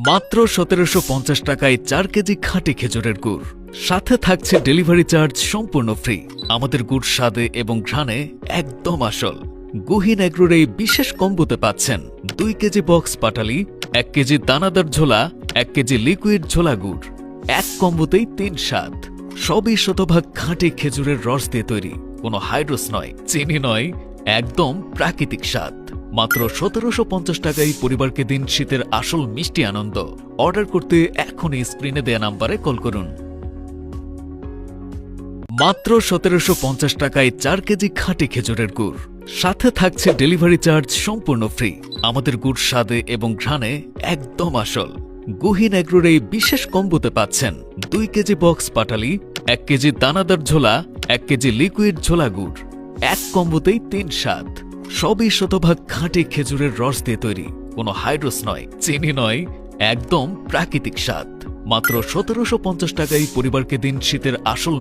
মাত্র ১৭৫০ টাকায় ৪ কেজি খাঁটি খেজুরের গুড়, সাথে থাকছে ডেলিভারি চার্জ সম্পূর্ণ ফ্রি। আমাদের গুড় স্বাদে এবং ঘ্রাণে একদম আসল। গহীন এগ্রোর এই বিশেষ কম্বোতে পাচ্ছেন ২ কেজি বক্স পাটালি, ১ কেজি দানাদার ঝোলা, ১ কেজি লিকুইড ঝোলা গুড়। এক কম্বোতেই ৩ স্বাদ, সবই শতভাগ খাঁটি খেজুরের রস দিয়ে তৈরি। কোনো হাইড্রোস নয়, চিনি নয়, একদম প্রাকৃতিক স্বাদ। মাত্র ১৭৫০ টাকায় পরিবারকে দিন শীতের আসল মিষ্টি আনন্দ। অর্ডার করতে এখনই স্ক্রিনে দেয়া নাম্বারে কল করুন। মাত্র ১৭৫০ টাকায় ৪ কেজি খাঁটি খেজুরের গুড়, সাথে থাকছে ডেলিভারি চার্জ সম্পূর্ণ ফ্রি। আমাদের গুড় স্বাদে এবং ঘ্রাণে একদম আসল। গহীন এগ্রোর এই বিশেষ কম্বোতে পাচ্ছেন ২ কেজি বক্স পাটালি, ১ কেজি দানাদার ঝোলা, ১ কেজি লিকুইড ঝোলা গুড়। এক কম্বোতেই ৩ স্বাদ, সবই শতভাগ খাঁটি খেজুরের রস দিয়ে তৈরি। কোনো হাইড্রোস নয়, চিনি নয়, একদম প্রাকৃতিক স্বাদ। মাত্র ১৭৫০ টাকায় পরিবারকে দিন শীতের আসল